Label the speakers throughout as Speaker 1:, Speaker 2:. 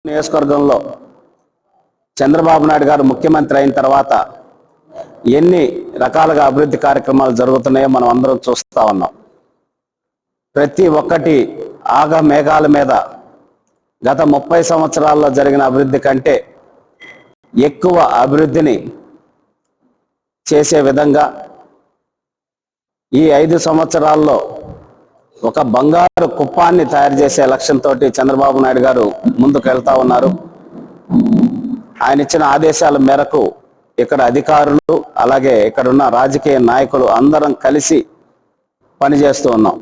Speaker 1: నియోజకవర్గంలో చంద్రబాబు నాయుడు గారు ముఖ్యమంత్రి అయిన తర్వాత ఎన్ని రకాలుగా అభివృద్ధి కార్యక్రమాలు జరుగుతున్నాయో మనం అందరం చూస్తూ ఉన్నాం. ప్రతి ఒక్కటి ఆగ మేఘాల మీద గత 30 సంవత్సరాల్లో జరిగిన అభివృద్ధి కంటే ఎక్కువ అభివృద్ధిని చేసే విధంగా ఈ 5 సంవత్సరాల్లో ఒక బంగారు కుప్పాన్ని తయారు చేసే లక్ష్యంతో చంద్రబాబు నాయుడు గారు ముందుకు వెళ్తా ఉన్నారు. ఆయన ఇచ్చిన ఆదేశాల మేరకు ఇక్కడ అధికారులు అలాగే ఇక్కడ ఉన్న రాజకీయ నాయకులు అందరం కలిసి పనిచేస్తూ ఉన్నాం.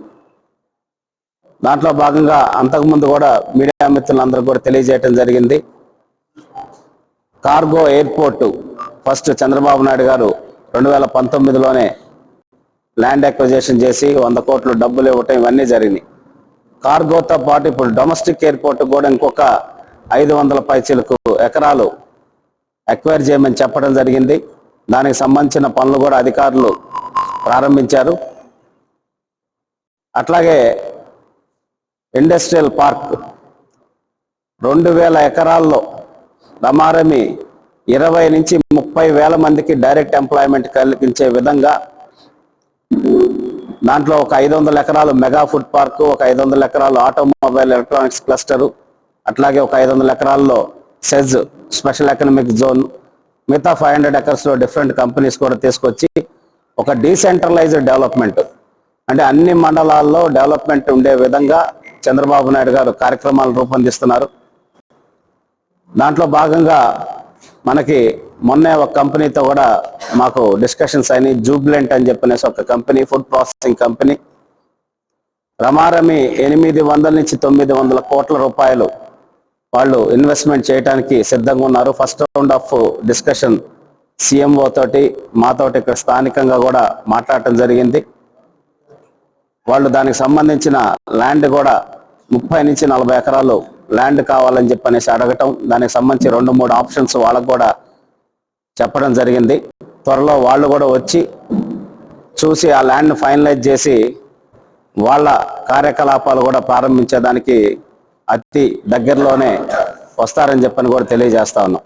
Speaker 1: దాంట్లో భాగంగా అంతకుముందు కూడా మీడియా మిత్రులందరూ కూడా తెలియజేయటం జరిగింది. Cargo airport first Chandrababu Naidu గారు 2019లోనే ల్యాండ్ అక్విజిషన్ చేసి 100 కోట్లు డబ్బులు ఇవ్వటం ఇవన్నీ జరిగినాయి. కార్గోతో పాటు ఇప్పుడు డొమెస్టిక్ ఎయిర్పోర్ట్ కూడా ఇంకొక 500 పైచీలకు ఎకరాలు అక్వైర్ చేయమని చెప్పడం జరిగింది. దానికి సంబంధించిన పనులు కూడా అధికారులు ప్రారంభించారు. అట్లాగే ఇండస్ట్రియల్ పార్క్ 2000 ఎకరాల్లో రమారమి 20 నుంచి 30 వేల మందికి డైరెక్ట్ ఎంప్లాయ్మెంట్ కలిగించే విధంగా దాంట్లో ఒక 500 ఎకరాలు మెగా ఫుడ్ పార్క్, ఒక 500 ఎకరాలు ఆటోమొబైల్ ఎలక్ట్రానిక్స్ క్లస్టరు, అట్లాగే ఒక 500 ఎకరాల్లో సెజ్ స్పెషల్ ఎకనామిక్ జోన్, మిగతా 500 ఎకర్స్లో డిఫరెంట్ కంపెనీస్ కూడా తీసుకొచ్చి ఒక డీసెంట్రలైజ్డ్ డెవలప్మెంట్ అంటే అన్ని మండలాల్లో డెవలప్మెంట్ ఉండే విధంగా చంద్రబాబు నాయుడు గారు కార్యక్రమాలు రూపొందిస్తున్నారు. దాంట్లో భాగంగా మనకి మొన్నే ఒక కంపెనీతో కూడా మాకు డిస్కషన్స్ అయినాయి. జూబ్లెంట్ అని చెప్పనేసి ఒక కంపెనీ, ఫుడ్ ప్రాసెసింగ్ కంపెనీ, రమారమి 800 నుంచి 900 కోట్ల రూపాయలు వాళ్ళు ఇన్వెస్ట్మెంట్ చేయడానికి సిద్ధంగా ఉన్నారు. First round of discussion CMO తోటి మాతోటి ఇక్కడ స్థానికంగా కూడా మాట్లాడటం జరిగింది. వాళ్ళు దానికి సంబంధించిన ల్యాండ్ కూడా 30 నుంచి 40 ఎకరాలు ల్యాండ్ కావాలని చెప్పనేసి అడగటం, దానికి సంబంధించి 2-3 ఆప్షన్స్ వాళ్ళకు కూడా చెప్పడం జరిగింది. త్వరలో వాళ్ళు కూడా వచ్చి చూసి ఆ ల్యాండ్ను ఫైనలైజ్ చేసి వాళ్ళ కార్యకలాపాలు కూడా ప్రారంభించేదానికి అతి దగ్గరలోనే వస్తారని చెప్పని కూడా తెలియజేస్తా ఉన్నాం.